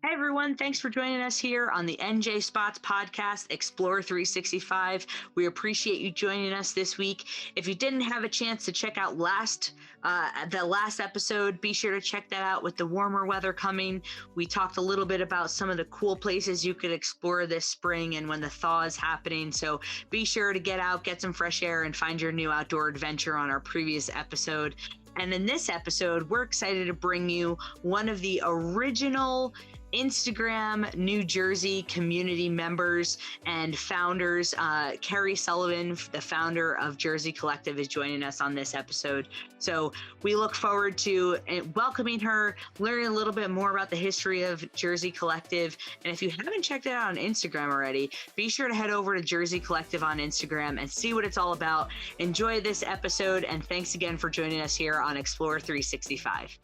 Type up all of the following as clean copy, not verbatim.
Hey everyone, thanks for joining us here on the NJspots podcast, Explore 365. We appreciate you joining us this week. If you didn't have a chance to check out the last episode, be sure to check that out with the warmer weather coming. We talked a little bit about some of the cool places you could explore this spring and when the thaw is happening. So be sure to get out, get some fresh air, and find your new outdoor adventure on our previous episode. And in this episode, we're excited to bring you one of the original Instagram New Jersey community members and founders. Carrie Sullivan, the founder of Jersey Collective, is joining us on this episode. So we look forward to welcoming her, learning a little bit more about the history of Jersey Collective. And if you haven't checked it out on Instagram already, be sure to head over to Jersey Collective on Instagram and see what it's all about. Enjoy this episode, and thanks again for joining us here on Explore 365.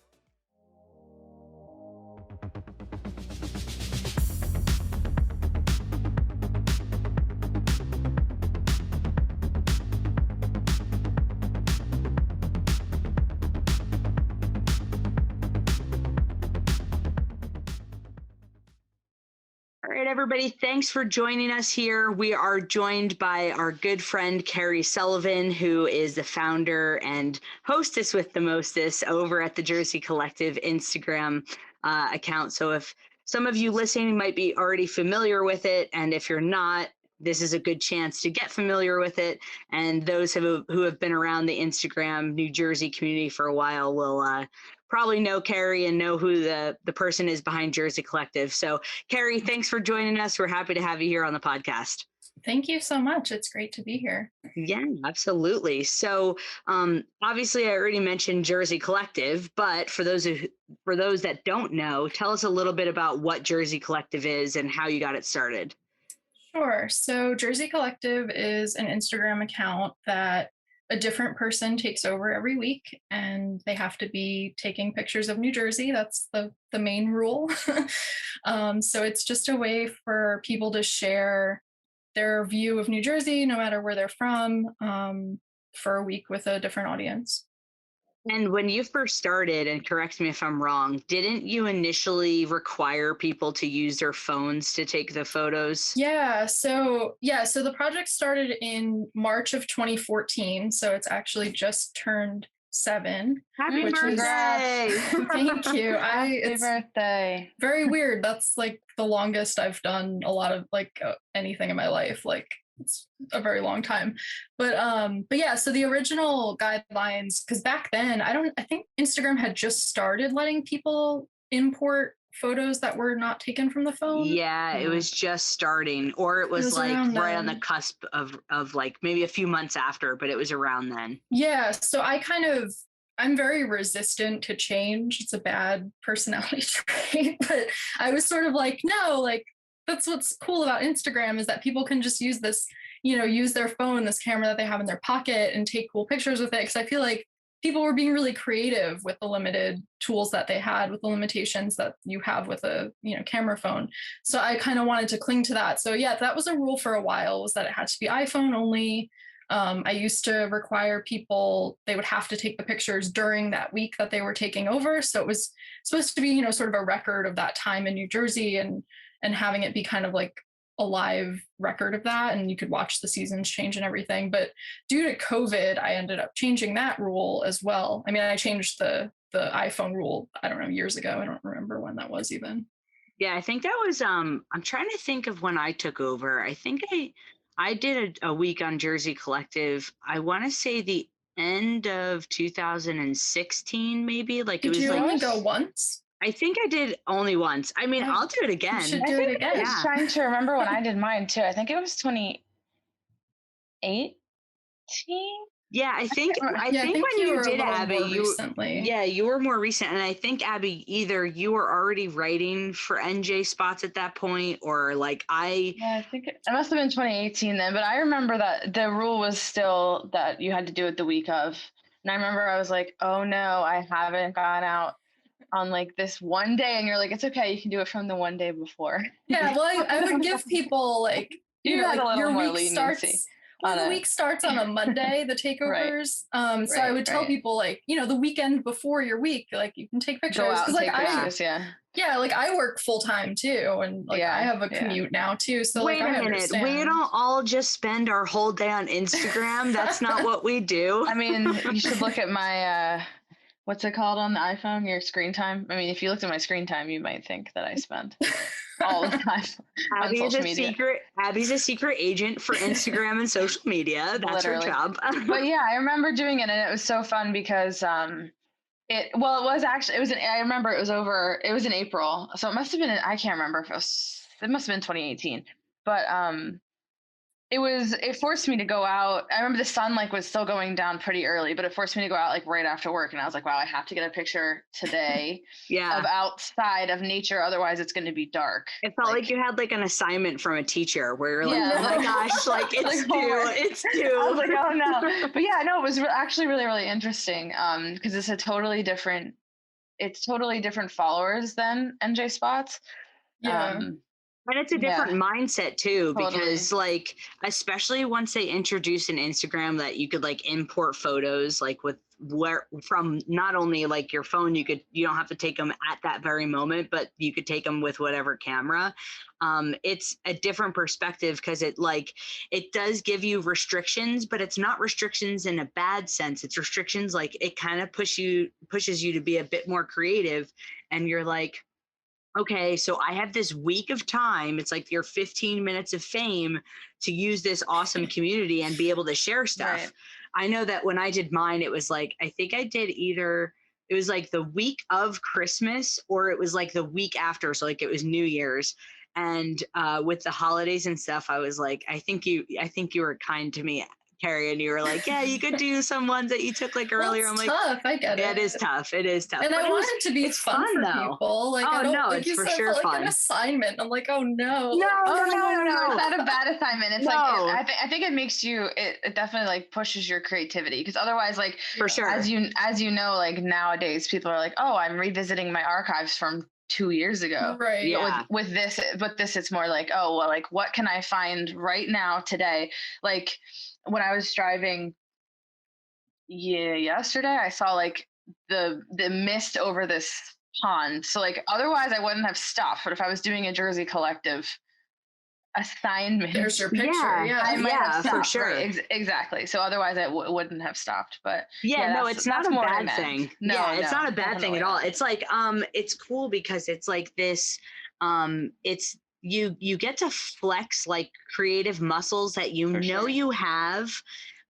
All right, everybody, thanks for joining us here. We are joined by our good friend, Carrie Sullivan, who is the founder and hostess with the mostest over at the Jersey Collective Instagram account. So if some of you listening might be already familiar with it, and if you're not, this is a good chance to get familiar with it. And those who have been around the Instagram New Jersey community for a while will probably know Carrie and know who the person is behind Jersey Collective. So Carrie, thanks for joining us. We're happy to have you here on the podcast. Thank you so much. It's great to be here. Yeah, absolutely. So obviously I already mentioned Jersey Collective, but for those that don't know, tell us a little bit about what Jersey Collective is and how you got it started. Sure. So Jersey Collective is an Instagram account that a different person takes over every week, and they have to be taking pictures of New Jersey. That's the main rule. So it's just a way for people to share their view of New Jersey, no matter where they're from, for a week with a different audience. And when you first started, and correct me if I'm wrong, didn't you initially require people to use their phones to take the photos? So the project started in March of 2014. So it's actually just turned 7. Happy birthday! Thank you. Happy birthday. Very weird. That's like the longest I've done a lot of anything in my life. Like, it's a very long time. But yeah, so the original guidelines, because back then I think Instagram had just started letting people import photos that were not taken from the phone. Yeah, it was just starting, or it was like right on the cusp of like maybe a few months after, but it was around then. Yeah, so I'm very resistant to change. It's a bad personality trait, but I was sort of like, no, like, that's what's cool about Instagram, is that people can just use this, use their phone, this camera that they have in their pocket, and take cool pictures with it. Because I feel like people were being really creative with the limited tools that they had, with the limitations that you have with a camera phone. So I kind of wanted to cling to that. So yeah, that was a rule for a while, was that it had to be iPhone only. I used to require people, they would have to take the pictures during that week that they were taking over. So it was supposed to be, sort of a record of that time in New Jersey, and having it be kind of like a live record of that, and you could watch the seasons change and everything. But due to COVID, I ended up changing that rule as well. I mean, I changed the iPhone rule, I don't know, years ago. I don't remember when that was even. Yeah, I think that was, I'm trying to think of when I took over. I think I did a week on Jersey Collective. I want to say the end of 2016, maybe. Like, it was Did you only go once? I think I did only once. I mean, I'll do it again. You should do it again. I was trying to remember when I did mine too. I think it was 2018. Yeah, I think when you did, Abby, you were more recent. And I think, Abby, either you were already writing for NJspots at that point, or I think it must have been 2018 then. But I remember that the rule was still that you had to do it the week of. And I remember I was like, oh no, I haven't gone out on like this one day, and you're like, it's okay, you can do it from the one day before. Yeah, well, I would give people like, your week starts. Well, the week starts on a Monday, the takeovers. Right. So I would tell people, like, the weekend before your week, like, you can take pictures. Go out and take pictures, yeah. Yeah, like I work full time too, and like I have a commute now too. So Wait like a I minute, understand. we don't all just spend our whole day on Instagram. That's not what we do. I mean, you should look at my what's it called on the iPhone? Your screen time. I mean, if you looked at my screen time, you might think that I spend all the time on social media. Abby's a secret agent for Instagram and social media. That's Literally. her job. But yeah, I remember doing it, and it was so fun because it was in April, so it must have been I can't remember if it must have been 2018, but it forced me to go out. I remember the sun like was still going down pretty early, but it forced me to go out like right after work. And I was like, wow, I have to get a picture today of outside of nature. Otherwise it's going to be dark. It felt like you had like an assignment from a teacher where you're like, oh my gosh, like it's due. I was like, oh no. But yeah, no, it was actually really, really interesting. Cause it's totally different followers than NJspots. Yeah. And it's a different mindset too, because Totally. like, especially once they introduced an Instagram that you could like import photos, like from not only like your phone, you don't have to take them at that very moment, but you could take them with whatever camera. It's a different perspective because it does give you restrictions, but it's not restrictions in a bad sense. It's restrictions like it kind of pushes you to be a bit more creative, and you're like, okay, so I have this week of time. It's like your 15 minutes of fame to use this awesome community and be able to share stuff. Right. I know that when I did mine, it was like, I think I did it was like the week of Christmas or it was like the week after. So like it was New Year's. And with the holidays and stuff, I was like, I think you were kind to me, Carrie, and you were like, yeah, you could do some ones that you took like earlier. Well, I'm like, tough. I get it. Yeah, it is tough. It is tough. And I want it to be fun for people. Like, I don't, like it's you for said, sure like fun. an assignment. I'm like, oh no. No. It's not a bad assignment. It's I think it makes you. It definitely like pushes your creativity because otherwise, like for sure, as you know, like nowadays people are like, oh, I'm revisiting my archives from 2 years ago. Right. Yeah. With this, it's more like, oh, well, like what can I find right now today? Like when I was driving, yesterday, I saw like the mist over this pond. So like otherwise I wouldn't have stopped. But if I was doing a Jersey Collective assignment, there's your picture. I might have stopped, for sure. Right? Exactly. So otherwise I wouldn't have stopped. But no, it's not a bad thing. No, it's not a bad thing at all. It's like it's cool because it's like this it's you get to flex like creative muscles that you have.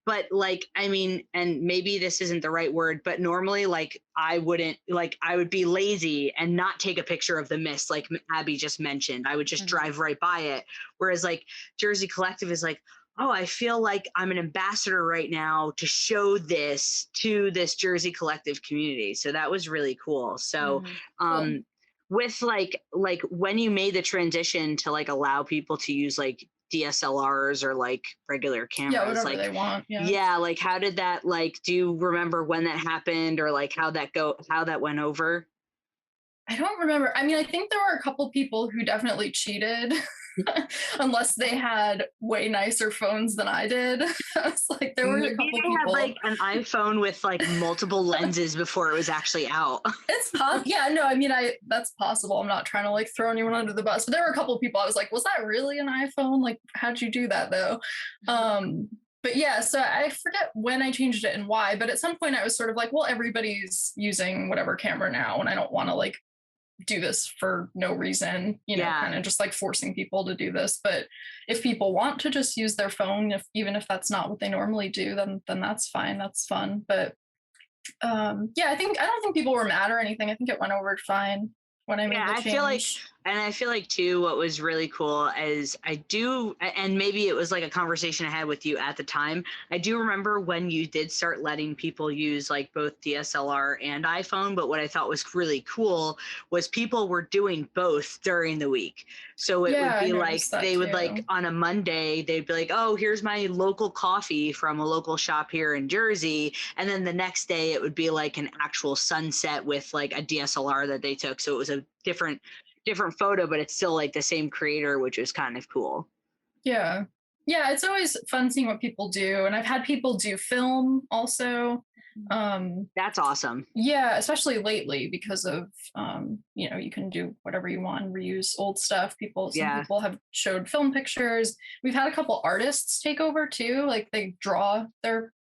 But like, I mean, and maybe this isn't the right word, but normally like I would be lazy and not take a picture of the mist like Abby just mentioned. I would just drive right by it. Whereas like Jersey Collective is like, oh, I feel like I'm an ambassador right now to show this to this Jersey Collective community. So that was really cool. So Cool. with like when you made the transition to like allow people to use like DSLRs or like regular cameras, whatever like they want. like how did that, like, do you remember when that happened or like how that went over? I don't remember. I mean, I think there were a couple people who definitely cheated unless they had way nicer phones than I did. It's like there were a couple people had like an iPhone with like multiple lenses before it was actually out. It's I mean, that's possible. I'm not trying to like throw anyone under the bus, but there were a couple of people I was like, was that really an iPhone? Like, how'd you do that though? But yeah, so I forget when I changed it and why, but at some point I was sort of like, well, everybody's using whatever camera now, and I don't want to like do this for no reason, kind of just like forcing people to do this. But if people want to just use their phone, even if that's not what they normally do, then that's fine. That's fun. But I don't think people were mad or anything. I think it went over fine when I made the change. I feel like too, what was really cool is and maybe it was like a conversation I had with you at the time. I do remember when you did start letting people use like both DSLR and iPhone, but what I thought was really cool was people were doing both during the week. So it would be like, they would like on a Monday, they'd be like, oh, here's my local coffee from a local shop here in Jersey. And then the next day it would be like an actual sunset with like a DSLR that they took. So it was a different photo, but it's still like the same creator, which is kind of cool. Yeah, it's always fun seeing what people do, and I've had people do film also. That's awesome. Yeah, especially lately because of you can do whatever you want, reuse old stuff. Some Yeah. people have showed film pictures. We've had a couple artists take over too, like they draw their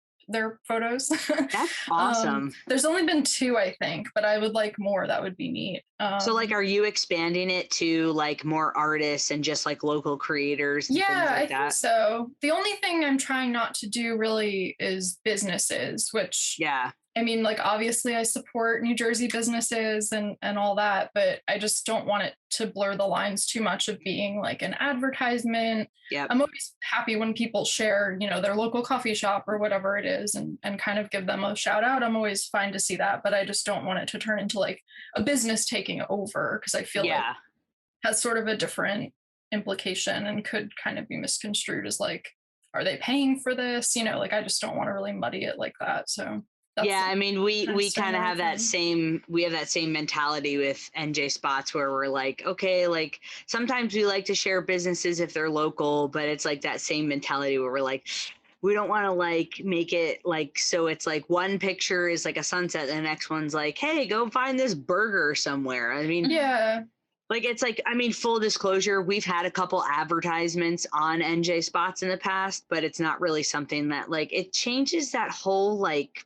photos. That's awesome. There's only been 2, I think, but I would like more. That would be neat. So like, are you expanding it to like more artists and just like local creators and things Yeah, like I think that? so. The only thing I'm trying not to do really is businesses, which Yeah. I mean, like obviously I support New Jersey businesses and all that, but I just don't want it to blur the lines too much of being like an advertisement. Yep. I'm always happy when people share, their local coffee shop or whatever it is and kind of give them a shout out. I'm always fine to see that, but I just don't want it to turn into like a business taking over because I feel like it has sort of a different implication and could kind of be misconstrued as like, are they paying for this? Like I just don't want to really muddy it like that. So yeah, I mean, we kind of have that thing. same mentality with NJspots where we're like, okay, like sometimes we like to share businesses if they're local, but it's like that same mentality where we're like, we don't want to like make it like so it's like one picture is like a sunset and the next one's like, hey, go find this burger somewhere. I mean, yeah. Like it's like, I mean, full disclosure, we've had a couple advertisements on NJspots in the past, but it's not really something that like it changes that whole like,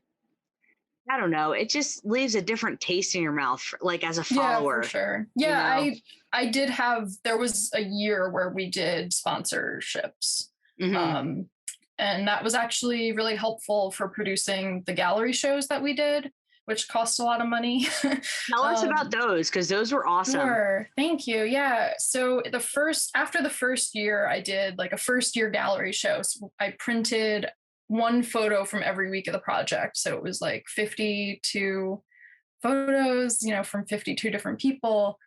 I don't know. It just leaves a different taste in your mouth, like as a follower. Yeah, for sure. Yeah, I did have. There was a year where we did sponsorships, Mm-hmm. and that was actually really helpful for producing the gallery shows that we did, which cost a lot of money. Tell us about those because those were awesome. Sure. Thank you. Yeah. So after the first year, I did like a first year gallery show. So I printed one photo from every week of the project. So it was like 52 photos, from 52 different people.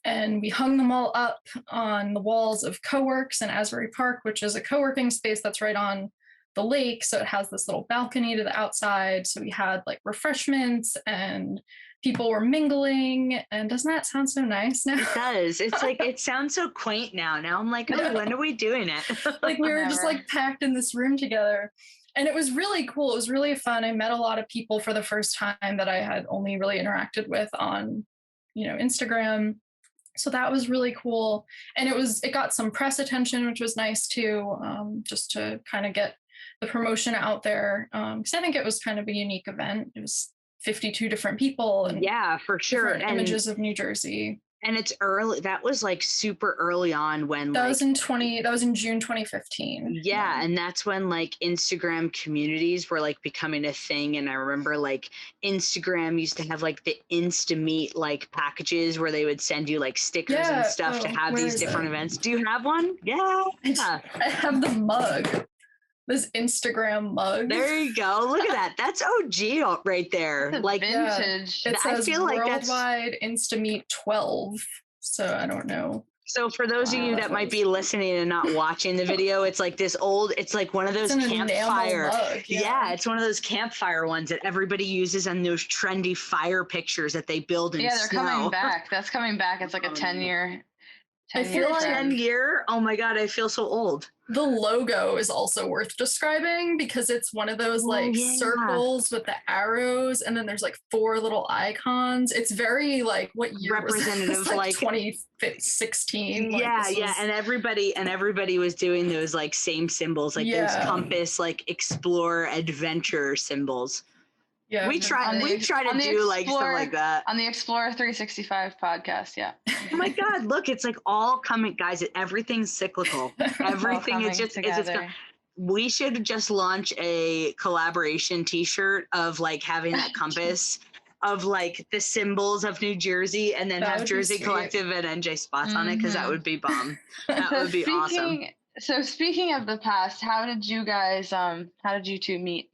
And we hung them all up on the walls of CoWorks in Asbury Park, which is a co-working space that's right on the lake. So it has this little balcony to the outside. So we had like refreshments and people were mingling. And doesn't that sound so nice now? It does. It's like, it sounds so quaint now. Now I'm like, oh, when are we doing it? Like we were just like packed in this room together. And it was really cool. It was really fun. I met a lot of people for the first time that I had only really interacted with on, Instagram. So that was really cool. And it got some press attention, which was nice too, just to kind of get the promotion out there. Because I think it was kind of a unique event. It was 52 different people and yeah, for sure. And images of New Jersey. And it's early. That was like super early on when that was in June 2015. Yeah. And that's when like Instagram communities were like becoming a thing. And I remember like Instagram used to have like the Instameet like packages where they would send you like stickers and stuff to have these different events. Do you have one? Yeah. I have the mug. This Instagram mug. There you go. Look at that. That's OG right there. That's like vintage. It says I feel like worldwide Instameet 12. So I don't know. So for those of you that might be listening and not watching the video, it's like this old, it's like one of those campfire. Yeah, it's one of those campfire ones that everybody uses on those trendy fire pictures that they build in they're coming back. That's coming back. It's like a 10-year. I feel like 10 year. Oh my God, I feel so old. The logo is also worth describing because it's one of those circles with the arrows, and then there's like 4 little icons. It's very like what year representative was like 2016. Yeah, and everybody was doing those like same symbols, like those compass, like explore adventure symbols. Yeah, we try to do like stuff like that on the Explorer 365 podcast. Yeah. Oh my God! Look, it's like all coming, guys. Everything's cyclical. Everything is just. We should just launch a collaboration T-shirt of like having that compass of like the symbols of New Jersey, and then have Jersey Collective and NJspots on it because that would be bomb. That would be awesome. So speaking of the past, how did you two meet?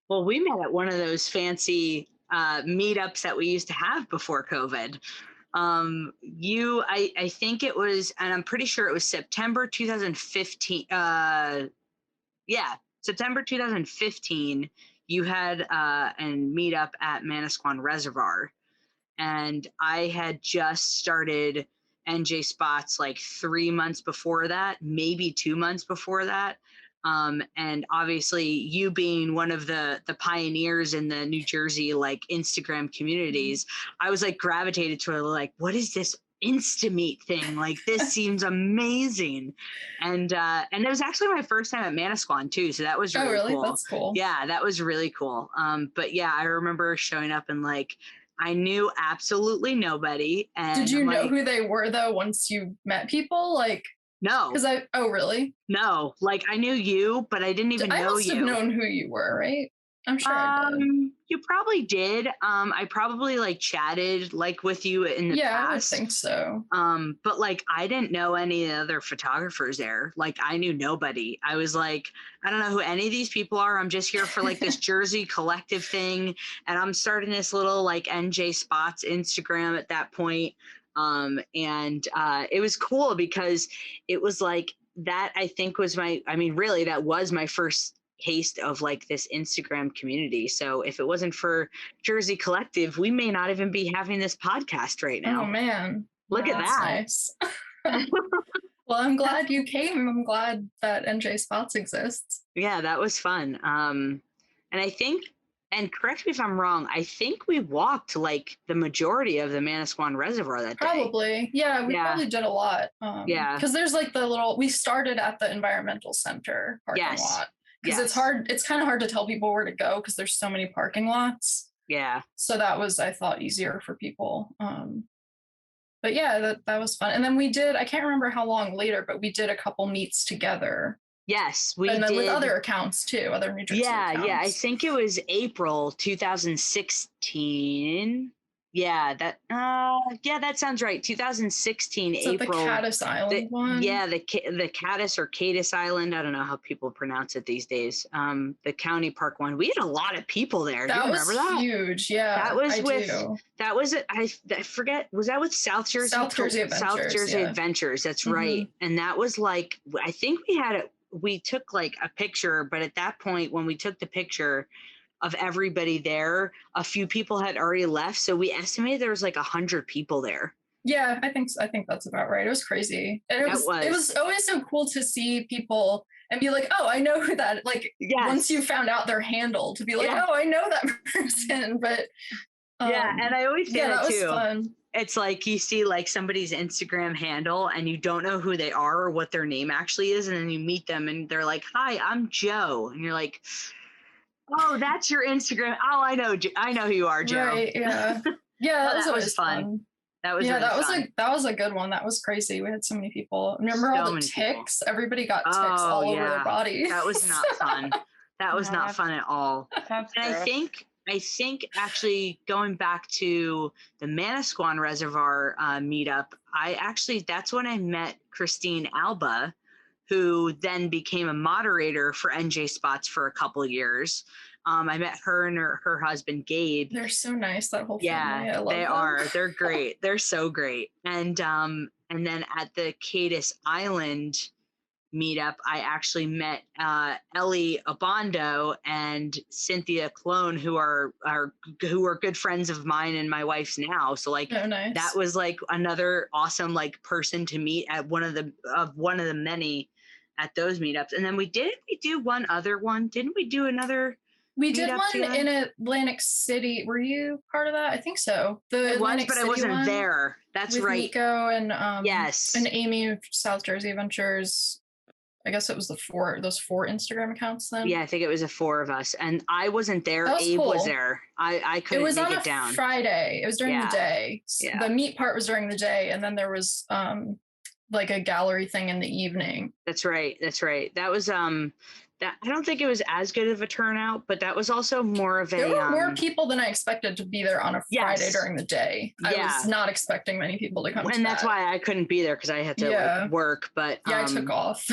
Well, we met at one of those fancy meetups that we used to have before COVID. I think it was, and I'm pretty sure it was September 2015. September 2015. You had a meetup at Manasquan Reservoir, and I had just started NJspots like 3 months before that, maybe 2 months before that. And obviously you being one of the pioneers in the New Jersey like Instagram communities, I was like gravitated to like, what is this Instameet thing? Like this seems amazing. And it was actually my first time at Manasquan too. So that was really cool. That's cool. Yeah, that was really cool. But yeah, I remember showing up and like I knew absolutely nobody. And did you know who they were though once you met people? Like no. Because really? No, like I knew you, but I didn't even know you. I must have known who you were, right? I'm sure I did. You probably did. I probably like chatted like with you in the past. Yeah, I would think so. But like I didn't know any other photographers there. Like I knew nobody. I was like, I don't know who any of these people are. I'm just here for like this Jersey collective thing, and I'm starting this little like NJspots Instagram at that point. It was cool because it was like that, I think really that was my first taste of like this Instagram community. So if it wasn't for Jersey Collective, we may not even be having this podcast right now. Oh man. Look at that. Nice. Well, I'm glad you came. I'm glad that NJspots exists. Yeah, that was fun. And I think, and correct me if I'm wrong, I think we walked like the majority of the Manasquan Reservoir that day. Probably. Yeah, we probably did a lot. Because there's like we started at the environmental center parking lot. Because it's kind of hard to tell people where to go because there's so many parking lots. Yeah. So that was, I thought, easier for people. But yeah, that was fun. And then we did, I can't remember how long later, but we did a couple meets together. Yes, we did. And then with other accounts too, other New Jersey accounts. Yeah, I think it was April 2016. Yeah, that sounds right. 2016 April. The Caddis Island one? Yeah, the Caddis or Cadis Island. I don't know how people pronounce it these days. The county park one. We had a lot of people there. Do you remember that? Huge. Yeah, that was I forget. Was that with South Jersey Adventures? South Jersey Adventures. That's right. And that was like, I think we took like a picture, but at that point when we took the picture of everybody there, a few people had already left. So we estimated there was like 100 people there. Yeah, I think that's about right. It was crazy. And it was always so cool to see people and be like, oh, I know who that, like, once you found out their handle, to be like, oh, I know that person. But and I always say that too. Was fun. It's like you see like somebody's Instagram handle and you don't know who they are or what their name actually is. And then you meet them and they're like, hi, I'm Joe. And you're like, oh, that's your Instagram. Oh, I know who you are, Joe. Right, yeah. Yeah, that was fun. That was really fun. That was a good one. That was crazy. We had so many people. Remember all the ticks? People. Everybody got ticks all over their body. That was not fun. That was not fun at all. And I think actually going back to the Manasquan Reservoir meetup, that's when I met Christine Alba, who then became a moderator for NJspots for a couple of years. I met her and her husband, Gabe. They're so nice, that whole family. Yeah, I love them. are. They're great. They're so great. And then at the Cadis Island meetup, I actually met Ellie Abondo and Cynthia Clone, who are good friends of mine and my wife's now. So like nice. That was like another awesome like person to meet at one of the many at those meetups. And then we do one other one. Didn't we do another? We did one in Atlantic City. Were you part of that? I think so. I wasn't there. That's with right. Nico and yes, and Amy of South Jersey Adventures. I guess it was those four Instagram accounts then. Yeah, I think it was 4 of us, and I wasn't there. Abe was there. I couldn't make it down. It was on a Friday. It was during the day. Yeah. The meet part was during the day, and then there was like a gallery thing in the evening. That's right. That was that I don't think it was as good of a turnout, but that was also more of there were more people than I expected to be there on a Friday during the day. I was not expecting many people to come. And that's why I couldn't be there because I had to work. But I took off.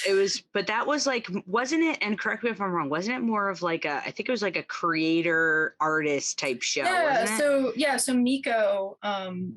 It was, but that was like, wasn't it? And correct me if I'm wrong. Wasn't it more of like I think it was like a creator artist type show? Yeah. So Miko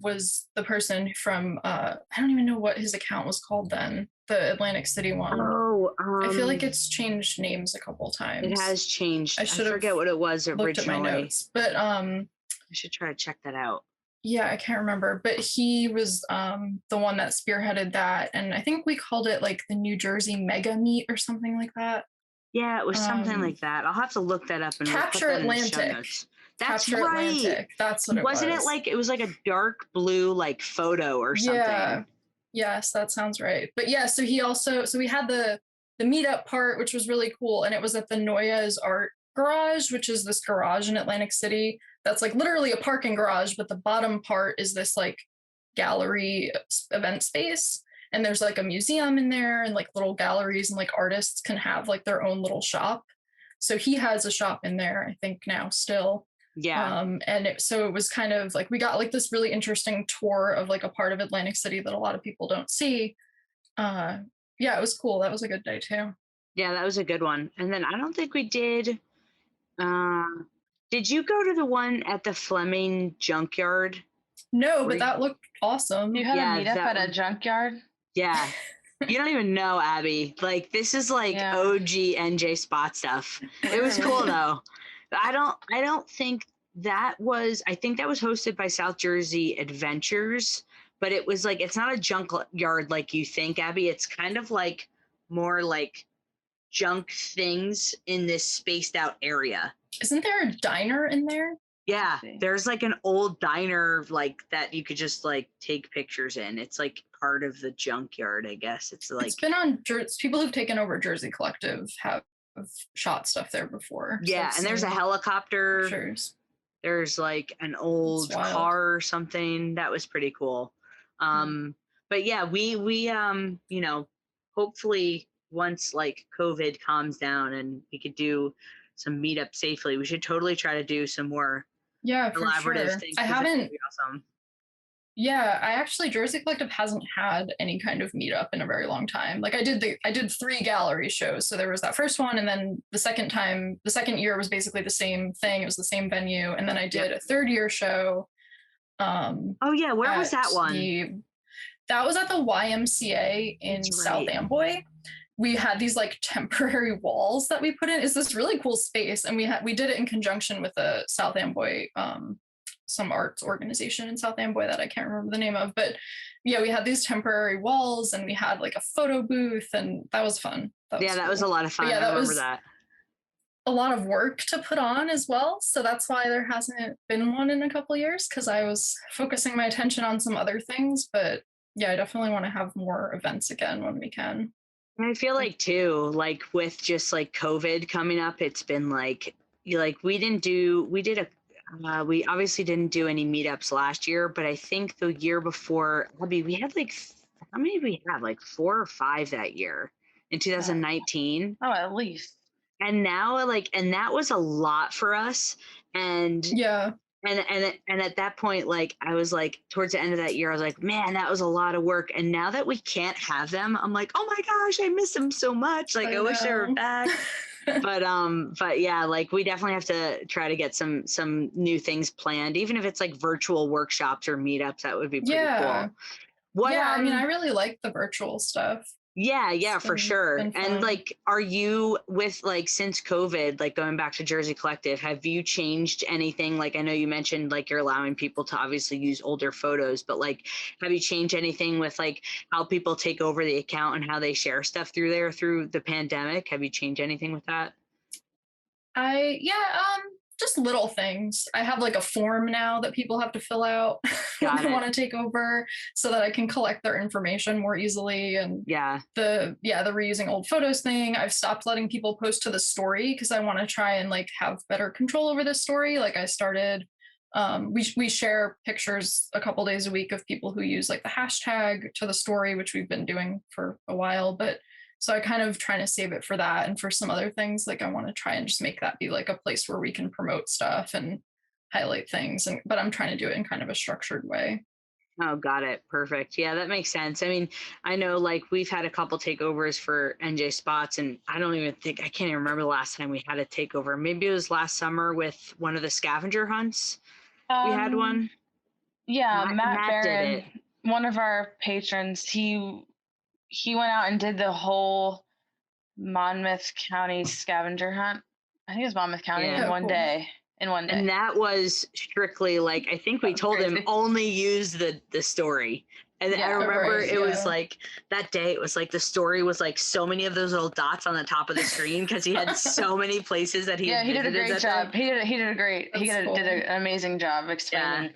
was the person from I don't even know what his account was called then. The Atlantic City one. Oh, I feel like it's changed names a couple times. It has changed. I forget what it was originally. Looked at my notes, but I should try to check that out. Yeah, I can't remember, but he was the one that spearheaded that, and I think we called it like the New Jersey Mega Meet or something like that. Yeah, it was something Um, like that. I'll have to look that up and we'll put Capture that in the show Atlantic. notes. That's Capture right. Atlantic. That's what it Wasn't it was. like it was like a dark blue like photo or Yeah. something? Yes, that sounds right. But yeah, so he also so we had the meetup part, which was really cool, and it was at the Noya's Art Garage, which is this garage in Atlantic City that's like literally a parking garage, but the bottom part is this like gallery event space. And there's like a museum in there and like little galleries, and like artists can have like their own little shop. So he has a shop in there, I think now still. Yeah. So it was kind of like we got like this really interesting tour of like a part of Atlantic City that a lot of people don't see. uh yeah, it was cool. That was a good day too. Yeah, that was a good one. And then I don't think we uh did you go to the one at the Fleming junkyard? No, Where but that looked awesome. You had a yeah, meetup that at a one. junkyard? Yeah. You don't even know, Abby. Like this is like Yeah. OG NJ spot stuff. It was cool though. I don't think that was I think that was hosted by South Jersey Adventures, but it was like it's not a junk yard like you think, Abby. It's kind of like more like junk things in this spaced out area. Isn't there a diner in there? Yeah, see. there's like an old diner like that you could just like take pictures in. It's like part of the junkyard, I guess. It's like It's been on people who've taken over Jersey Collective have shot stuff there before. So yeah, I've and there's a seen helicopter. pictures. There's like an old wild. car or something. That was pretty cool. But yeah, we you know, hopefully once like COVID calms down and we could do some meetup safely, we should totally try to do some more Yeah, for collaborative sure. things. I 'cause that would haven't. be awesome. Yeah, I actually Jersey Collective hasn't had any kind of meetup in a very long time. Like I did 3 gallery shows. So there was that first one, and then the second year was basically the same thing. It was the same venue, and then I did a third year show. Oh yeah, where was that one? That was at the YMCA in That's South right. Amboy. We had these like temporary walls that we put in. It's this really cool space, and we did it in conjunction with the South Amboy some arts organization in South Amboy that I can't remember the name of. But yeah, we had these temporary walls, and we had like a photo booth, and that was fun. That was cool. A lot of fun. But yeah, I remember that. A lot of work to put on as well. So that's why there hasn't been one in a couple of years, because I was focusing my attention on some other things. But yeah, I definitely want to have more events again when we can. I feel like too, like with just like COVID coming up, it's been like we obviously didn't do any meetups last year, but I think the year before, Abby, we had like how many did we have? Like 4 or 5 that year in 2019. Oh, at least. And now and that was a lot for us. And yeah. And at that point, like I was like towards the end of that year, I was like, man, that was a lot of work. And now that we can't have them, I'm like, oh my gosh, I miss them so much. Like I wish they were back. but yeah, like we definitely have to try to get some new things planned, even if it's like virtual workshops or meetups. That would be pretty cool. I mean, I really like the virtual stuff. Yeah, for sure. And like, are you with like since COVID, like going back to Jersey Collective, have you changed anything? Like, I know you mentioned like you're allowing people to obviously use older photos, but like, have you changed anything with like how people take over the account and how they share stuff through there through the pandemic? Have you changed anything with that? Just little things. I have like a form now that people have to fill out when they want to take over, so that I can collect their information more easily. And the reusing old photos thing, I've stopped letting people post to the story because I want to try and like have better control over the story. Like I started we share pictures a couple days a week of people who use like the hashtag to the story, which we've been doing for a while. But so I kind of trying to save it for that, and for some other things, like I want to try and just make that be like a place where we can promote stuff and highlight things. But I'm trying to do it in kind of a structured way. Oh, got it. Perfect. Yeah, that makes sense. I mean, I know like we've had a couple takeovers for NJspots, and I can't even remember the last time we had a takeover. Maybe it was last summer with one of the scavenger hunts. We had one. Yeah, Matt Barron, did it. One of our patrons, he went out and did the whole Monmouth County scavenger hunt. I think it was Monmouth County in one day. in one day. And that was strictly like, I think we told him only use the story. And I remember it was like that day, it was like the story was like so many of those little dots on the top of the screen because he had so many places that he did a great job. He did an amazing job explaining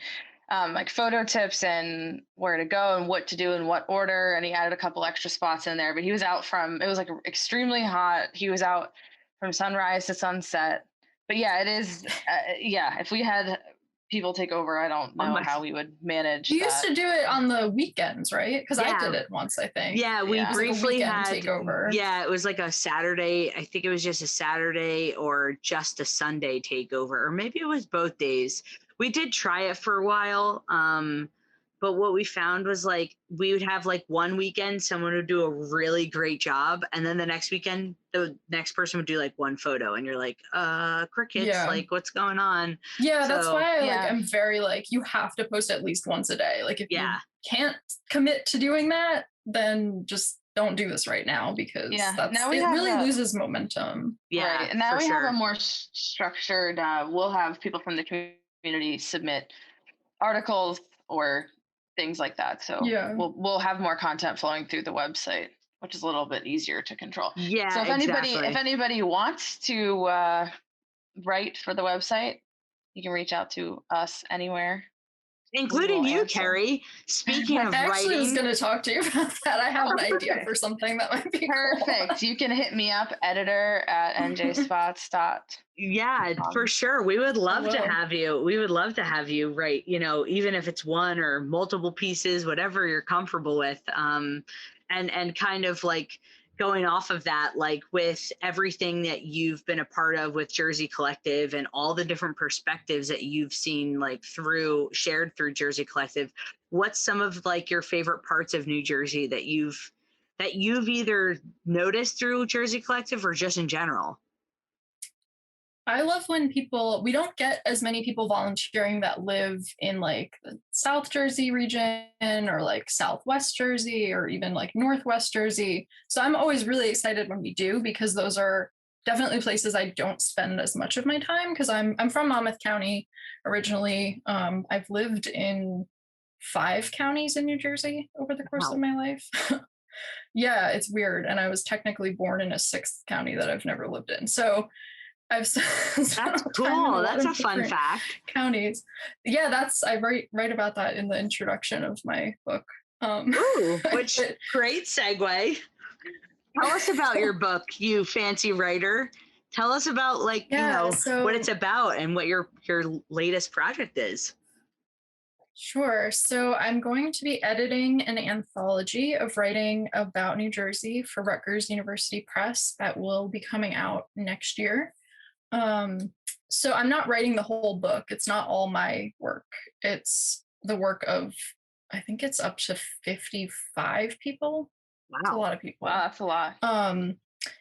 like photo tips and where to go and what to do in what order. And he added a couple extra spots in there, but he was out it was like extremely hot. He was out from sunrise to sunset. But yeah, it is. If we had people take over, I don't know how we would manage. You used to do it on the weekends, right? Because I did it once, I think. Yeah, we briefly had takeover. Yeah, it was like a Saturday. I think it was just a Saturday or just a Sunday takeover, or maybe it was both days. We did try it for a while. But what we found was like we would have like one weekend someone would do a really great job, and then the next weekend the next person would do like one photo, and you're like, crickets, like what's going on? Yeah, that's why I'm very like, you have to post at least once a day. Like if you can't commit to doing that, then just don't do this right now, because it really loses momentum. Yeah, right. And now we have a more structured. We'll have people from the community submit articles or things like that. So we'll have more content flowing through the website, which is a little bit easier to control. Yeah. So if anybody wants to write for the website, you can reach out to us anywhere. Including you, Carrie. Speaking of writing, I actually was going to talk to you about that. I have an idea for something that might be perfect. Cool. You can hit me up, editor@NJspots. Yeah, for sure. We would love to have you. We would love to have you write, even if it's one or multiple pieces, whatever you're comfortable with. And kind of like going off of that, like with everything that you've been a part of with Jersey Collective and all the different perspectives that you've seen like shared through Jersey Collective, what's some of like your favorite parts of New Jersey that you've either noticed through Jersey Collective or just in general? I love when we don't get as many people volunteering that live in like the South Jersey region or like Southwest Jersey or even like Northwest Jersey. So I'm always really excited when we do, because those are definitely places I don't spend as much of my time, because I'm from Monmouth County originally. I've lived in 5 counties in New Jersey over the course of my life. Yeah, it's weird. And I was technically born in a 6th county that I've never lived in. So that's cool. That's a fun fact. Counties. Yeah, I write about that in the introduction of my book. Which great segue. Tell us about your book, you fancy writer. Tell us about what it's about and what your latest project is. Sure. So I'm going to be editing an anthology of writing about New Jersey for Rutgers University Press that will be coming out next year. So I'm not writing the whole book. It's not all my work. It's the work of, I think it's up to 55 people. Wow. That's a lot of people. Wow, that's a lot.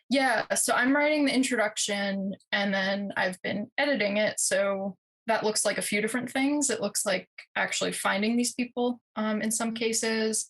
Yeah, so I'm writing the introduction and then I've been editing it. So that looks like a few different things. It looks like actually finding these people in some cases.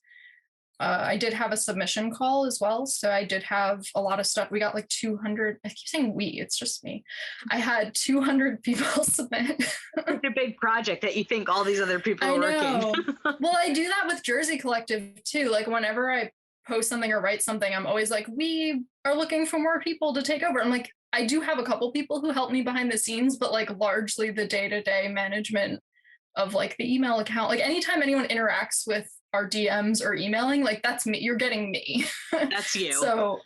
I did have a submission call as well. So I did have a lot of stuff. We got like 200. I keep saying we, it's just me. I had 200 people submit. It's a big project that you think all these other people are working. Well, I do that with Jersey Collective too. Like whenever I post something or write something, I'm always like, we are looking for more people to take over. I'm like, I do have a couple people who help me behind the scenes, but like largely the day-to-day management of like the email account, like anytime anyone interacts with our DMs or emailing, like that's me, you're getting me. That's you. So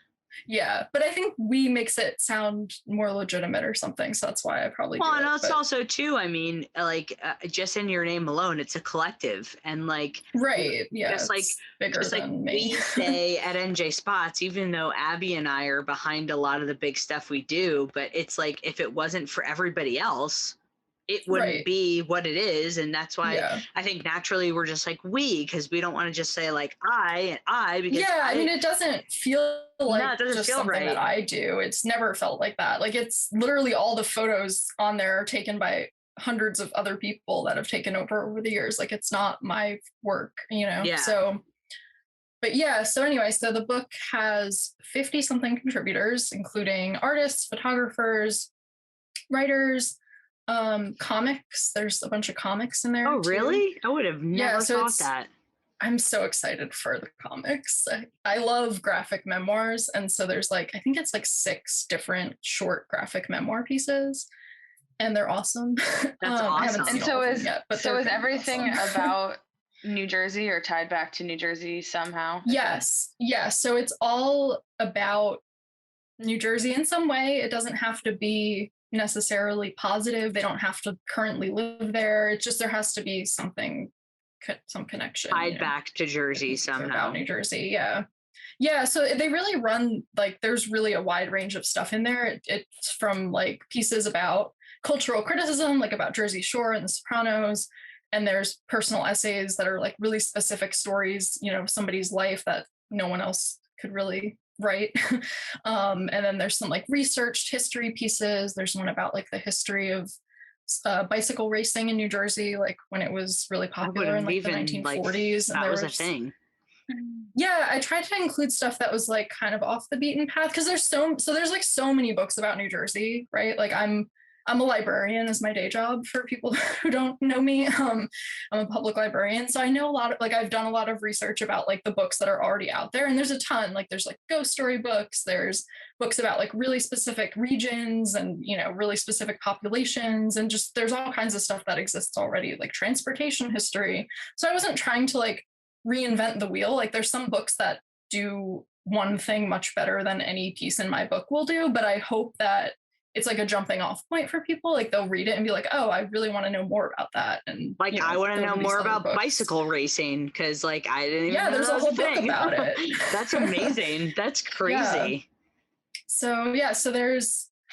yeah, but I think we makes it sound more legitimate or something. So that's why I probably do and it's also too, I mean, just in your name alone, it's a collective and like, right. Yeah. Just like we say at NJspots, even though Abby and I are behind a lot of the big stuff we do, but it's like, if it wasn't for everybody else, it wouldn't be what it is. And that's why I think naturally we're just like because we don't want to just say like I because I mean it doesn't feel like it doesn't just feel something right. that I do. It's never felt like that. Like it's literally all the photos on there are taken by hundreds of other people that have taken over the years. Like it's not my work, So but so anyway, so the book has 50 something contributors, including artists, photographers, writers, Comics. There's a bunch of comics in there. Oh, too. really? I would have never so thought that. I'm so excited for the comics. I love graphic memoirs. And so there's like, I think it's like 6 different short graphic memoir pieces. And they're awesome. That's awesome. I haven't seen And so all of them is yet, but so they're is everything awesome. about New Jersey or tied back to New Jersey somehow? Yes. Yeah. So it's all about New Jersey in some way. It doesn't have to be necessarily positive. They don't have to currently live there. It's just there has to be something, some connection Tied back to Jersey somehow. About New Jersey, yeah. So they really run, like, there's really a wide range of stuff in there. It's from like pieces about cultural criticism, like about Jersey Shore and The Sopranos, and there's personal essays that are like really specific stories, somebody's life that no one else could really write. And then there's some like researched history pieces. There's one about like the history of bicycle racing in New Jersey, like when it was really popular in like the 1940s. That was a thing. Yeah, I tried to include stuff that was like kind of off the beaten path, because there's there's like so many books about New Jersey, right? Like I'm a librarian as my day job for people who don't know me. I'm a public librarian, so I know a lot of, like, I've done a lot of research about like the books that are already out there, and there's a ton. Like there's like ghost story books, there's books about like really specific regions and really specific populations, and just there's all kinds of stuff that exists already, like transportation history. So I wasn't trying to like reinvent the wheel. Like there's some books that do one thing much better than any piece in my book will do, but I hope that it's like a jumping off point for people. Like they'll read it and be like, oh, I really want to know more about that. And like, I want to know more about bicycle racing, because like I didn't even know there's a whole book about it. That's amazing. That's crazy. So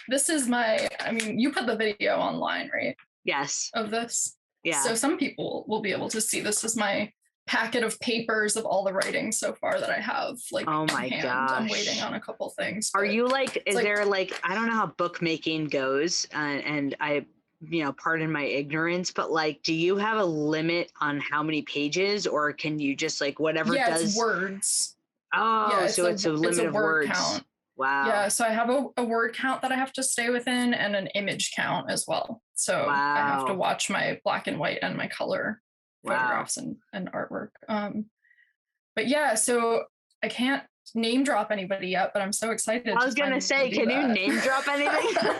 this is you put the video online, right? Yes. Of this. Yeah. So some people will be able to see, this is my packet of papers of all the writing so far that I have. Like, oh my gosh, I'm waiting on a couple things. Are you like, is there like, I don't know how bookmaking goes, and I, pardon my ignorance, but like, do you have a limit on how many pages, or can you just like whatever does? It's words. Oh, so it's a limit of words. Count. Wow. Yeah, so I have a word count that I have to stay within, and an image count as well. So I have to watch my black and white and my color photographs and artwork. But yeah, so I can't name drop anybody yet, but I'm so excited. I was gonna say, can you name drop anything?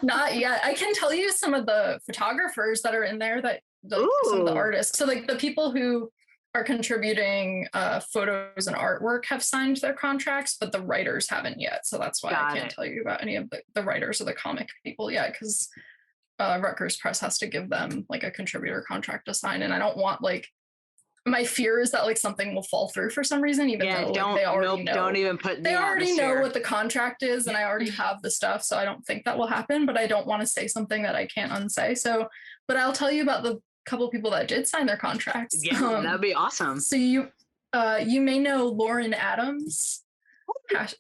Not yet. I can tell you some of the photographers that are in there, that some of the artists. So like the people who are contributing photos and artwork have signed their contracts, but the writers haven't yet. So that's why I can't tell you about any of the writers or the comic people yet, because Rutgers Press has to give them like a contributor contract to sign, and I don't want, like, my fear is that like something will fall through for some reason, even though they already know. Don't even put. They already know what the contract is, and I already have the stuff, so I don't think that will happen. But I don't want to say something that I can't unsay. So, but I'll tell you about the couple people that did sign their contracts. Yeah, that'd be awesome. So you may know Lauren Adams.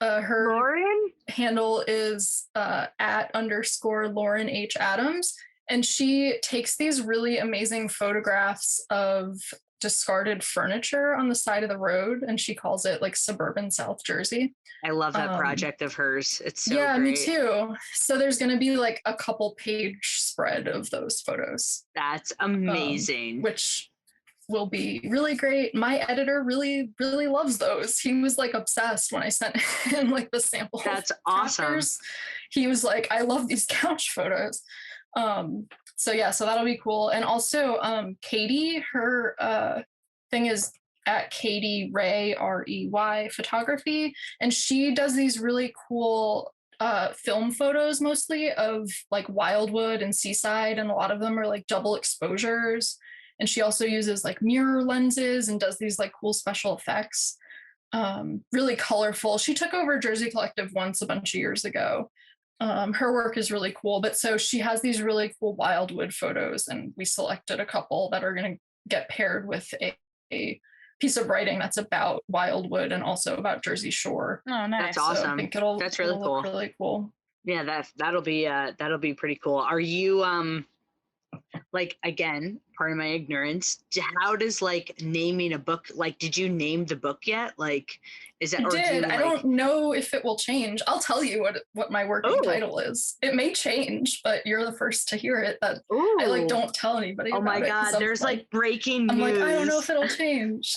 Her Lauren handle is @_ Lauren H. Adams. And she takes these really amazing photographs of discarded furniture on the side of the road, and she calls it like suburban South Jersey. I love that project of hers. It's so great. Me too. So there's going to be like a couple page spread of those photos. That's amazing. Which will be really great. My editor really, really loves those. He was like obsessed when I sent him like the sample. That's awesome. Chapters. He was like, I love these couch photos. So that'll be cool. And also Katie, her thing is @Katie Ray REY photography, and she does these really cool film photos, mostly of like wildwood and seaside, and a lot of them are like double exposures. And she also uses like mirror lenses and does these like cool special effects. Really colorful. She took over Jersey Collective once a bunch of years ago. Her work is really cool, but so she has these really cool wildwood photos, and we selected a couple that are going to get paired with a piece of writing that's about wildwood and also about Jersey Shore. Oh, nice. That's awesome. So I think that's really cool. Really cool. Yeah, that'll be pretty cool. Are you like, again, part of my ignorance, how does like naming a book, like, did you name the book yet? Like, is that, I or do you did. I like, don't know if it will change. I'll tell you what my working oh, title is. It may change, but you're the first to hear it. That I like oh, don't tell anybody oh my about it. God, there's like breaking I'm news. like, I don't know if it'll change.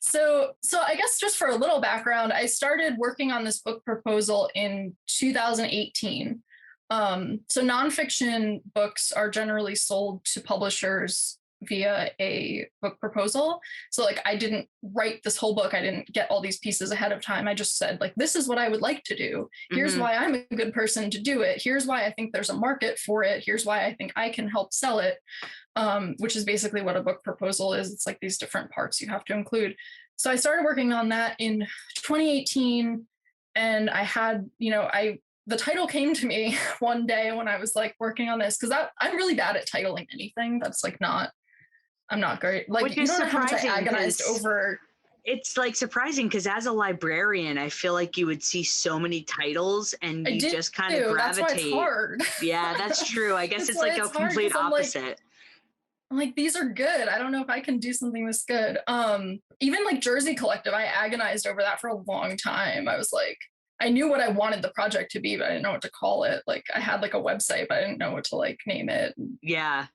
So I guess just for a little background, I started working on this book proposal in 2018. So nonfiction books are generally sold to publishers via a book proposal. So like I didn't write this whole book. I didn't get all these pieces ahead of time. I just said like, this is what I would like to do. Here's why I'm a good person to do it. Here's why I think there's a market for it. Here's why I think I can help sell it. Which is basically what a book proposal is. It's like these different parts you have to include. So I started working on that in 2018, and I had, the title came to me one day when I was like working on this, because I'm really bad at titling anything. That's like I'm not great. Like, you don't know how much I agonized over. It's like surprising because as a librarian, I feel like you would see so many titles and you just kind of gravitate. That's why it's hard. Yeah, that's true. I guess it's like a complete opposite. I'm like, these are good. I don't know if I can do something this good. Even like Jersey Collective, I agonized over that for a long time. I was like, I knew what I wanted the project to be, but I didn't know what to call it. Like I had like a website, but I didn't know what to like name it. Yeah.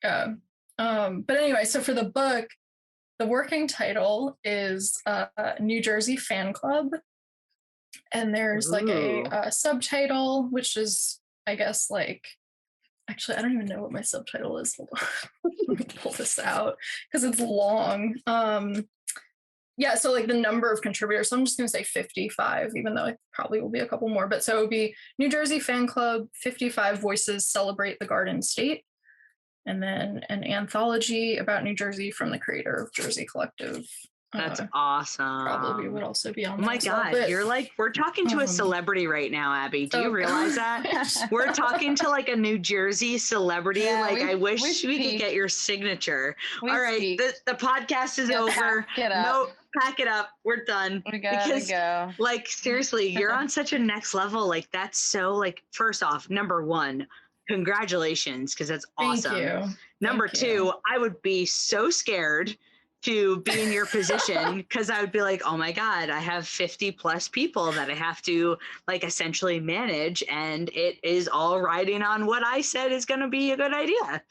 But anyway, so for the book, the working title is New Jersey Fan Club. And there's like a subtitle, which is, I guess, like, actually, I don't even know what my subtitle is. Hold on. Let me pull this out because it's long. Yeah, so like the number of contributors, so I'm just going to say 55, even though it probably will be a couple more. But so it would be New Jersey Fan Club, 55 Voices Celebrate the Garden State, and then an anthology about New Jersey from the creator of Jersey Collective. That's awesome. Probably would also be on. Oh my God, but, you're like, we're talking to a celebrity right now, Abby. Do you realize that? We're talking to like a New Jersey celebrity. Yeah, like, I wish we could get your signature. All right, the podcast is over. No, pack it up. We're done. We gotta go. Like, seriously, you're on such a next level. Like, that's so, like, first off, number one, congratulations, because that's awesome. Thank you. Number two, I would be so scared to be in your position because I would be like, oh my God, I have 50 plus people that I have to like essentially manage, and it is all riding on what I said is going to be a good idea.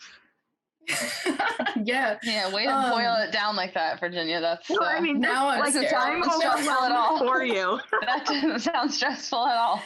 Yeah. Way to boil it down like that, Virginia. That's well, I mean, now I'm like I'm stressful at all for you. That doesn't sound stressful at all.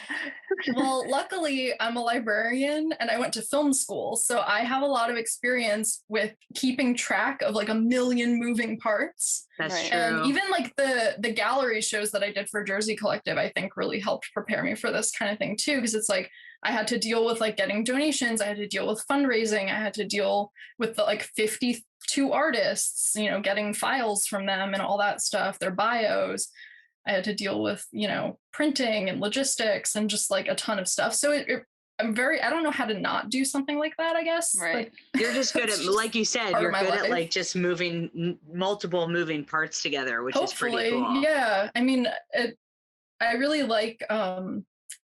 Well, luckily I'm a librarian and I went to film school, so I have a lot of experience with keeping track of like a million moving parts. That's true. And even like the gallery shows that I did for Jersey Collective, I think really helped prepare me for this kind of thing too, because it's like I had to deal with like getting donations, I had to deal with fundraising, I had to deal with the like 52 artists, getting files from them and all that stuff, their bios. I had to deal with, printing and logistics and just like a ton of stuff. So I don't know how to not do something like that, I guess. Right. You're just good at, like you said, you're good at like just moving multiple moving parts together, which is pretty cool. Yeah. I mean, I really like,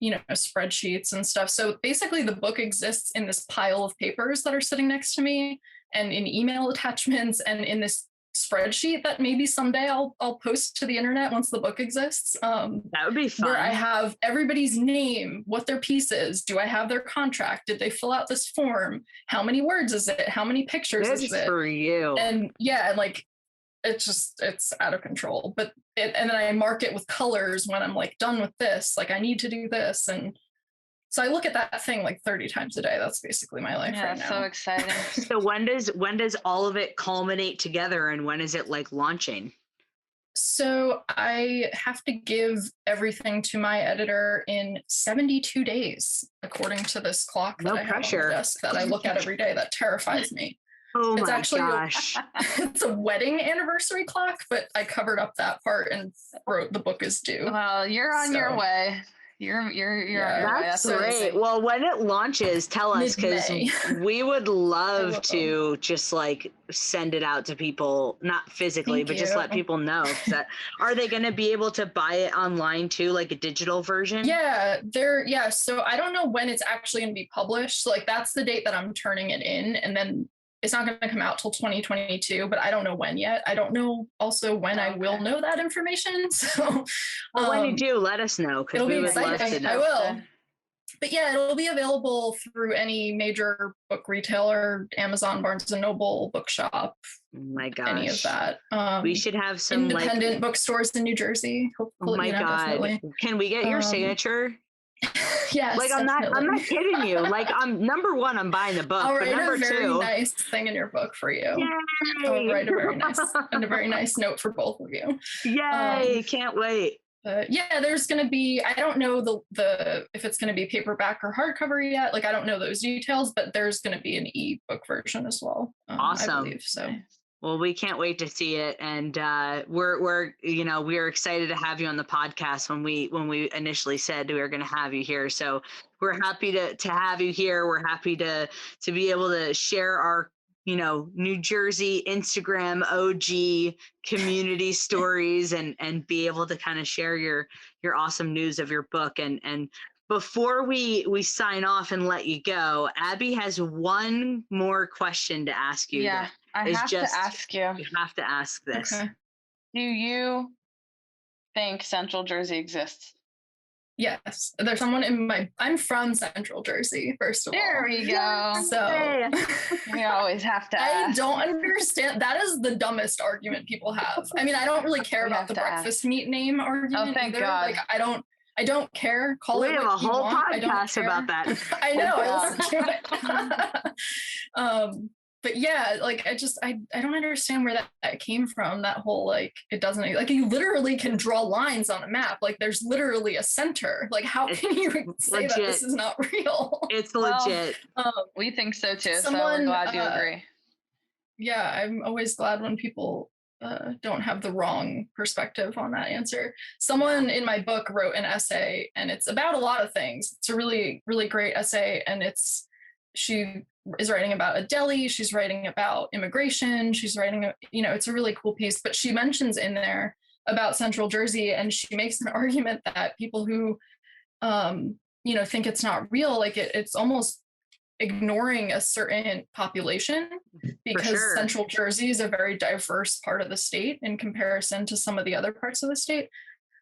spreadsheets and stuff. So basically the book exists in this pile of papers that are sitting next to me and in email attachments and in this spreadsheet that maybe someday I'll post to the internet once the book exists. That would be fun. Where I have everybody's name, what their piece is, do I have their contract, did they fill out this form, how many words is it, how many pictures is it for you. And like it's out of control. But and then I mark it with colors when I'm like done with this, like I need to do this. And so I look at that thing like 30 times a day. That's basically my life right now. So exciting. So when does all of it culminate together, and when is it like launching? So I have to give everything to my editor in 72 days, according to this clock that I have on my desk that I look at every day. That terrifies me. Oh it's my gosh. It's a wedding anniversary clock, but I covered up that part and wrote the book is due. Well, you're on your way. You're Yeah, on your way. That's That's great. amazing. Well, when it launches, tell us, because Mid-May. we would love will. to just like send it out to people, not physically, Thank but just let you. people know. Are they going to be able to buy it online too, like a digital version? Yeah, so I don't know when it's actually going to be published. Like that's the date that I'm turning it in, and then it's not going to come out till 2022, but I don't know when yet. I don't know also when I will know that information. So Well, when you do, let us know, because it'll we be would love to exciting. know. I will. But yeah, it'll be available through any major book retailer, Amazon, Barnes and Noble, Bookshop, Oh my any of gosh. that. We should have some independent bookstores in New Jersey. Hopefully, oh my God. Definitely. Can we get your signature? Yes, like I'm not kidding you. Like I'm number one, I'm buying the book. I'll but write number a very two, nice thing in your book for you. Yay! I'll write a very nice note for both of you. Yay! Can't wait. Yeah, there's going to be, I don't know the if it's going to be paperback or hardcover yet. Like I don't know those details, but there's going to be an ebook version as well. Awesome. I believe so. Well, we can't wait to see it, and we're excited to have you on the podcast. When we initially said we were going to have you here, so we're happy to have you here. We're happy to be able to share our New Jersey Instagram OG community stories and be able to kind of share your awesome news of your book. And before we sign off and let you go, Abby has one more question to ask you. Yeah, I have to ask you. You have to ask this. Okay. Do you think Central Jersey exists? Yes, there's someone I'm from Central Jersey, first of all. There we go. So we always have to ask. I don't understand. That is the dumbest argument people have. I mean, I don't really care about the breakfast meat name argument. Oh, thank either. God. Like, I don't care. Call we it have what a whole you want. podcast about that. I know. I listened to it. But yeah, like I don't understand where that came from. That whole like it doesn't like you literally can draw lines on a map. Like there's literally a center. Like how can you say legit. that this is not real? It's legit. We think so too. So we're glad you agree. Yeah, I'm always glad when people don't have the wrong perspective on that answer. Someone in my book wrote an essay, and it's about a lot of things. It's a really, really great essay, and she is writing about a deli. She's writing about immigration. She's writing, it's a really cool piece. But she mentions in there about Central Jersey, and she makes an argument that people who, think it's not real, like it's almost ignoring a certain population because Central Jersey is a very diverse part of the state in comparison to some of the other parts of the state.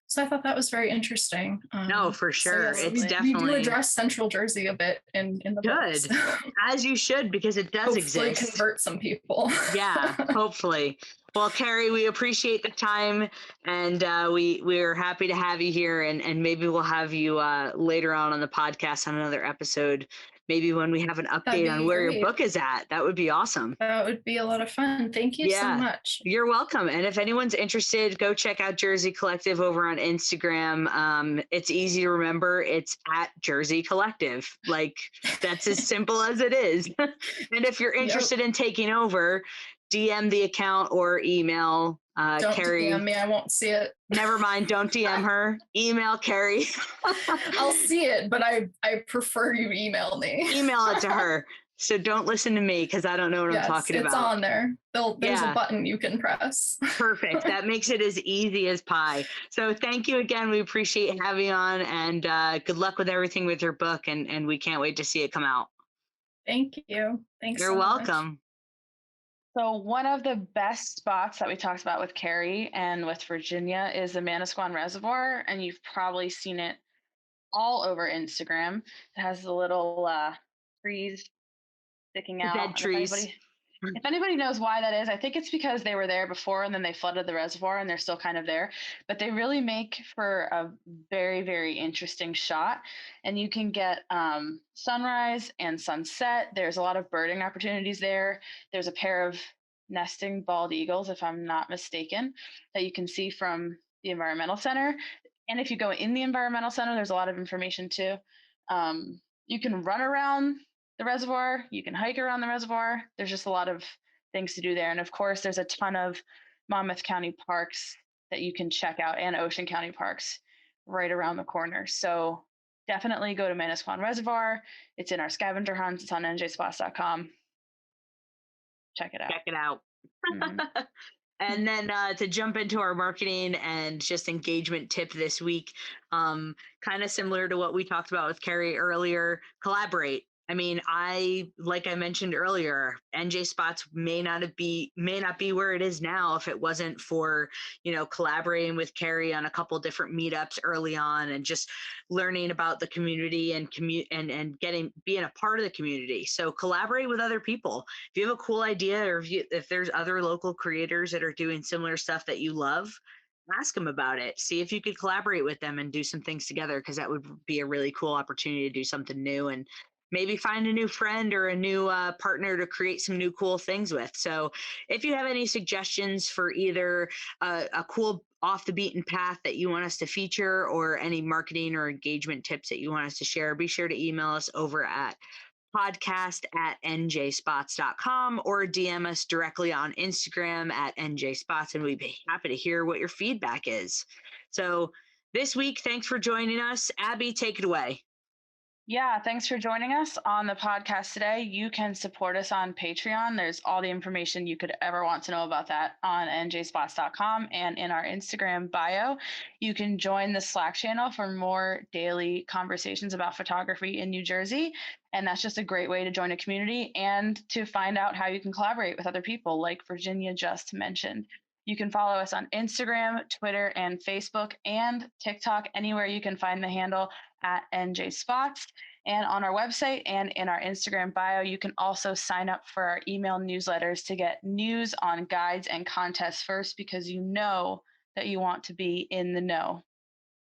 So I thought that was very interesting. No, for sure. So it's definitely. We do address Central Jersey a bit in the good, books. As you should, because it does hopefully exist. Convert some people. Yeah, hopefully. Well, Carrie, we appreciate the time, and we're happy to have you here, and maybe we'll have you later on the podcast on another episode. Maybe when we have an update on where your book is at. That would be awesome. That would be a lot of fun. Thank you so much. You're welcome. And if anyone's interested, go check out Jersey Collective over on Instagram. It's easy to remember. It's at Jersey Collective. Like, that's as simple as it is. And if you're interested in taking over, DM the account or email don't Carrie. DM me, I won't see it. Never mind, don't DM her. Email Carrie. I'll see it, but I prefer you email me. Email it to her. So don't listen to me because I don't know what I'm talking about. It's on there. There's a button you can press. Perfect. That makes it as easy as pie. So thank you again. We appreciate having you on, and good luck with everything with your book. And we can't wait to see it come out. Thank you. Thanks. You're welcome. Much. So one of the best spots that we talked about with Carrie and with Virginia is the Manasquan Reservoir, and you've probably seen it all over Instagram. It has the little trees sticking out. Dead trees. If anybody knows why that is, I think it's because they were there before and then they flooded the reservoir and they're still kind of there. But they really make for a very, very interesting shot. And you can get sunrise and sunset. There's a lot of birding opportunities there. There's a pair of nesting bald eagles, if I'm not mistaken, that you can see from the environmental center. And if you go in the environmental center, there's a lot of information too. You can run around the reservoir, you can hike around the reservoir. There's just a lot of things to do there. And of course, there's a ton of Monmouth County parks that you can check out and Ocean County parks right around the corner. So definitely go to Manasquan Reservoir. It's in our scavenger hunts. It's on NJspots.com. Check it out. Check it out. Mhm. And then to jump into our marketing and just engagement tip this week, kind of similar to what we talked about with Carrie earlier, collaborate. I mean, like I mentioned earlier, NJspots may not be where it is now if it wasn't for, collaborating with Carrie on a couple different meetups early on and just learning about the community and and being a part of the community. So collaborate with other people. If you have a cool idea, or if there's other local creators that are doing similar stuff that you love, ask them about it. See if you could collaborate with them and do some things together, because that would be a really cool opportunity to do something new and maybe find a new friend or a new partner to create some new cool things with. So if you have any suggestions for either a cool off the beaten path that you want us to feature, or any marketing or engagement tips that you want us to share, be sure to email us over at podcast@njspots.com or DM us directly on Instagram at NJspots, and we'd be happy to hear what your feedback is. So this week, thanks for joining us. Abby, take it away. Yeah, thanks for joining us on the podcast today. You can support us on Patreon. There's all the information you could ever want to know about that on njspots.com and in our Instagram bio. You can join the Slack channel for more daily conversations about photography in New Jersey. And that's just a great way to join a community and to find out how you can collaborate with other people, like Virginia just mentioned. You can follow us on Instagram, Twitter, and Facebook, and TikTok, anywhere you can find the handle at NJspots. And on our website and in our Instagram bio, you can also sign up for our email newsletters to get news on guides and contests first, because you know that you want to be in the know.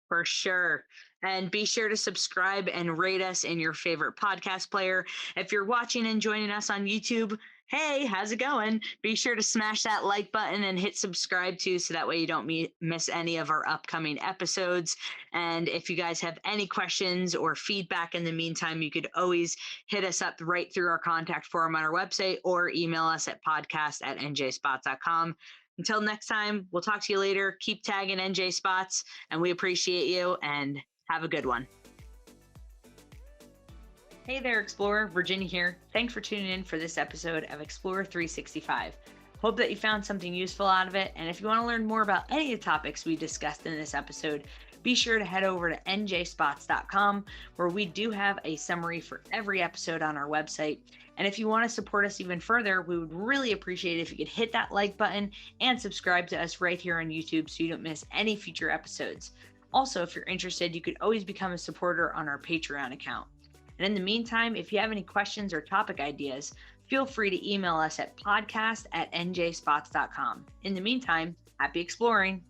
For sure. And be sure to subscribe and rate us in your favorite podcast player. If you're watching and joining us on YouTube, hey, how's it going? Be sure to smash that like button and hit subscribe too, so that way you don't miss any of our upcoming episodes. And if you guys have any questions or feedback in the meantime, you could always hit us up right through our contact form on our website, or email us at podcast@njspots.com. Until next time, we'll talk to you later. Keep tagging NJspots, and we appreciate you, and have a good one. Hey there, Explorer. Virginia here. Thanks for tuning in for this episode of Explorer 365. Hope that you found something useful out of it. And if you want to learn more about any of the topics we discussed in this episode, be sure to head over to NJspots.com, where we do have a summary for every episode on our website. And if you want to support us even further, we would really appreciate it if you could hit that like button and subscribe to us right here on YouTube so you don't miss any future episodes. Also, if you're interested, you could always become a supporter on our Patreon account. And in the meantime, if you have any questions or topic ideas, feel free to email us at podcast@njspots.com. In the meantime, happy exploring.